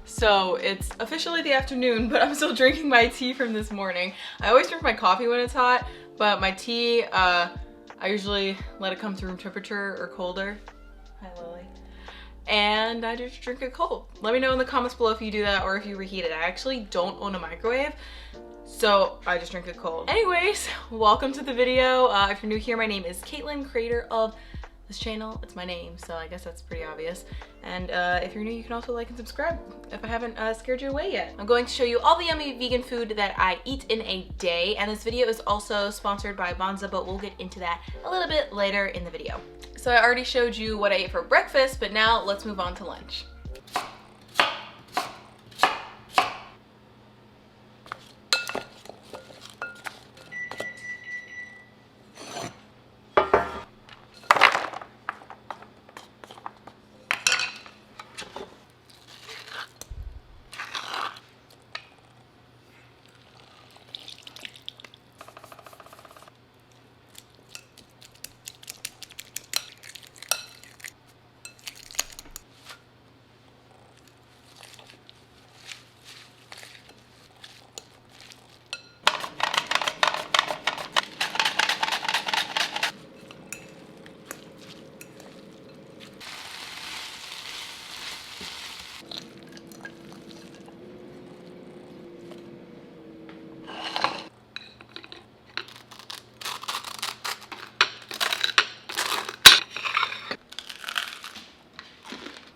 So it's officially the afternoon, but I'm still drinking my tea from this morning. I always drink my coffee when it's hot, but my tea, I usually let it come to room temperature or colder. Hi, Lily. And I just drink it cold. Let me know in the comments below if you do that or if you reheat it. I actually don't own a microwave, so I just drink it cold. Anyways, welcome to the video. If you're new here, my name is Caitlin, creator of this channel. It's my name, so I guess that's pretty obvious. And if you're new, you can also like and subscribe if I haven't scared you away yet. I'm going to show you all the yummy vegan food that I eat in a day, and this video is also sponsored by Bonza, but we'll get into that a little bit later in the video. So I already showed you what I ate for breakfast, but now let's move on to lunch.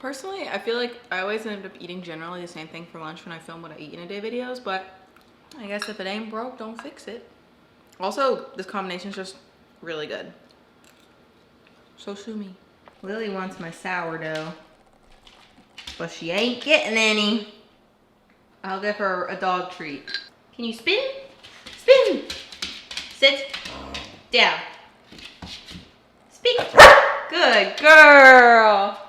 Personally, I feel like I always end up eating generally the same thing for lunch when I film what I eat in a day videos, but I guess if it ain't broke, don't fix it. Also, this combination is just really good. So sue me. Lily wants my sourdough, but she ain't getting any. I'll give her a dog treat. Can you spin? Spin! Sit. Down. Spin. Good girl.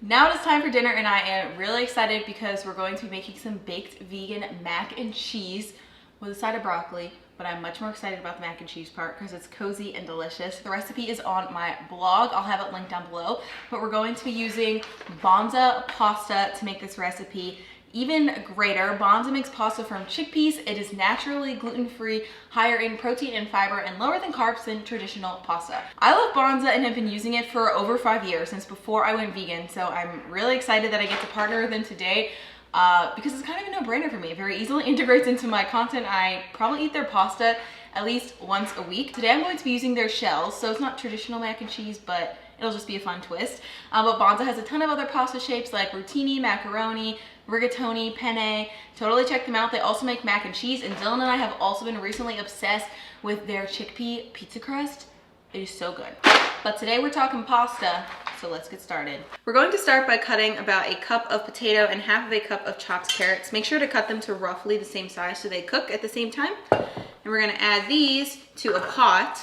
Now it is time for dinner, and I am really excited because we're going to be making some baked vegan mac and cheese with a side of broccoli, but I'm much more excited about the mac and cheese part because it's cozy and delicious. The recipe is on my blog. I'll have it linked down below, but we're going to be using Bonza pasta to make this recipe even greater. Bonza makes pasta from chickpeas. It is naturally gluten-free, higher in protein and fiber, and lower than carbs than traditional pasta. I love Bonza and have been using it for over 5 years, since before I went vegan, so I'm really excited that I get to partner with them today because it's kind of a no-brainer for me. It very easily integrates into my content. I probably eat their pasta at least once a week. Today I'm going to be using their shells, so it's not traditional mac and cheese, but it'll just be a fun twist. But Bonza has a ton of other pasta shapes like rotini, macaroni, rigatoni, penne. Totally check them out. They also make mac and cheese, and Dylan and I have also been recently obsessed with their chickpea pizza crust. It is so good. But today we're talking pasta, so let's get started. We're going to start by cutting about a cup of potato and half of a cup of chopped carrots. Make sure to cut them to roughly the same size so they cook at the same time. And we're gonna add these to a pot.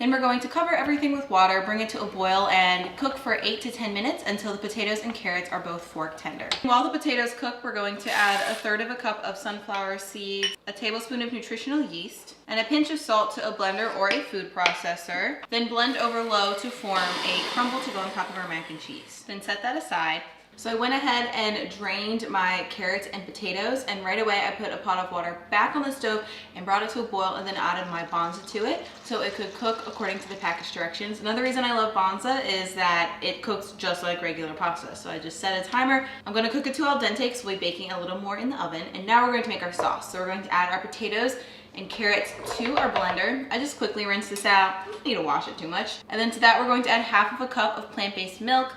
Then we're going to cover everything with water, bring it to a boil, and cook for 8 to 10 minutes until the potatoes and carrots are both fork tender. While the potatoes cook, we're going to add 1/3 cup of sunflower seeds, a tablespoon of nutritional yeast, and a pinch of salt to a blender or a food processor. Then blend over low to form a crumble to go on top of our mac and cheese. Then set that aside. So I went ahead and drained my carrots and potatoes, and right away I put a pot of water back on the stove and brought it to a boil, and then added my bonza to it so it could cook according to the package directions. Another reason I love bonza is that it cooks just like regular pasta. So I just set a timer. I'm going to cook it to al dente because we'll be baking a little more in the oven. And now we're going to make our sauce. So we're going to add our potatoes and carrots to our blender. I just quickly rinse this out. You don't need to wash it too much. And then to that we're going to add 1/2 cup of plant-based milk.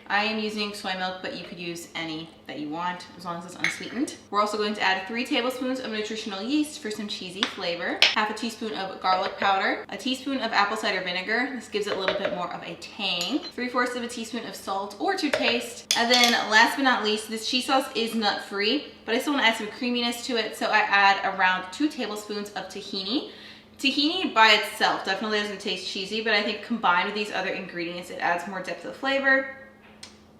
I am using soy milk, but you could use any that you want as long as it's unsweetened. We're also going to add 3 tablespoons of nutritional yeast for some cheesy flavor, 1/2 teaspoon of garlic powder, a teaspoon of apple cider vinegar. This gives it a little bit more of a tang, 3/4 of a teaspoon of salt or to taste. And then last but not least, this cheese sauce is nut-free, but I still want to add some creaminess to it, so I add around 2 tablespoons of tahini. Tahini by itself definitely doesn't taste cheesy, but I think combined with these other ingredients, it adds more depth of flavor.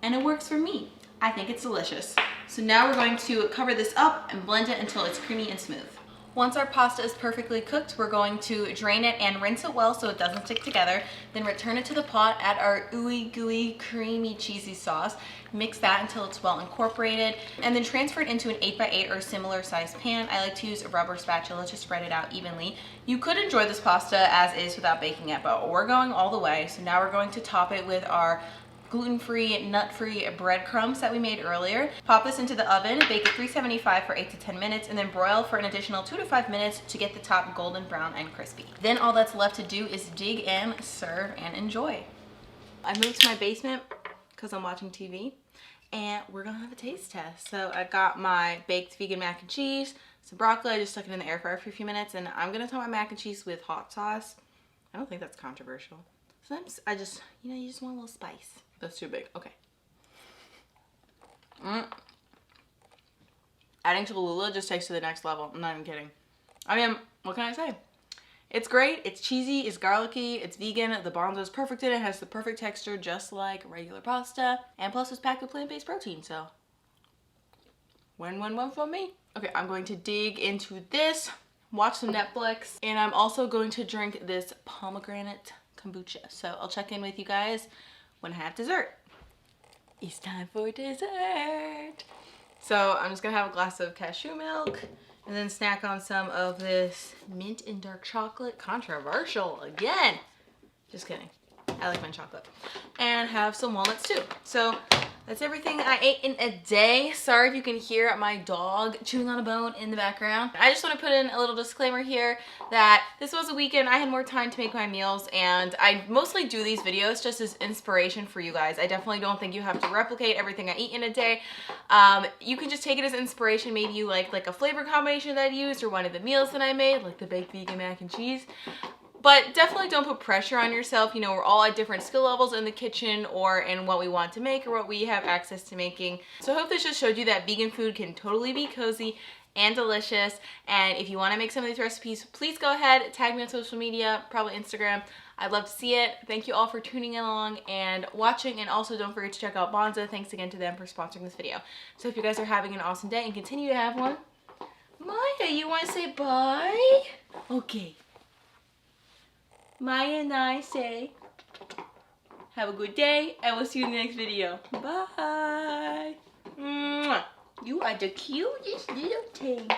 And it works for me. I think it's delicious. So now we're going to cover this up and blend it until it's creamy and smooth. Once our pasta is perfectly cooked, we're going to drain it and rinse it well so it doesn't stick together. Then return it to the pot, add our ooey gooey creamy cheesy sauce, mix that until it's well incorporated, and then transfer it into an 8x8 or similar sized pan. I like to use a rubber spatula to spread it out evenly. You could enjoy this pasta as is without baking it, but we're going all the way. So now we're going to top it with our gluten-free, nut-free breadcrumbs that we made earlier. Pop this into the oven, bake at 375 for 8 to 10 minutes, and then broil for an additional 2 to 5 minutes to get the top golden brown and crispy. Then all that's left to do is dig in, serve, and enjoy. I moved to my basement because I'm watching TV, and we're gonna have a taste test. So I got my baked vegan mac and cheese, some broccoli. I just stuck it in the air fryer for a few minutes, and I'm gonna top my mac and cheese with hot sauce. I don't think that's controversial. Sometimes I just, you just want a little spice. That's too big. Okay. Adding Cholula just takes to the next level. I'm not even kidding. I mean, what can I say? It's great. It's cheesy. It's garlicky. It's vegan. The bonzo is perfect in it. It has the perfect texture just like regular pasta. And plus it's packed with plant-based protein. So win-win-win for me. Okay, I'm going to dig into this, watch some Netflix, and I'm also going to drink this pomegranate kombucha. So I'll check in with you guys when I have dessert. It's time for dessert. So I'm just gonna have a glass of cashew milk and then snack on some of this mint and dark chocolate. Controversial again. Just kidding. I like mint chocolate. And have some walnuts too. So that's everything I ate in a day. Sorry if you can hear my dog chewing on a bone in the background. I just want to put in a little disclaimer here that this was a weekend. I had more time to make my meals, and I mostly do these videos just as inspiration for you guys. I definitely don't think you have to replicate everything I eat in a day. You can just take it as inspiration. Maybe you like a flavor combination that I used or one of the meals that I made, like the baked vegan mac and cheese. But definitely don't put pressure on yourself. You know, we're all at different skill levels in the kitchen or in what we want to make or what we have access to making. So I hope this just showed you that vegan food can totally be cozy and delicious. And if you want to make some of these recipes, please go ahead, tag me on social media, probably Instagram. I'd love to see it. Thank you all for tuning along and watching. And also don't forget to check out Bonza. Thanks again to them for sponsoring this video. So if you guys are having an awesome day and continue to have one. Maya, you want to say bye? Okay. Maya and I say, have a good day, and we'll see you in the next video. Bye. Mwah. You are the cutest little thing.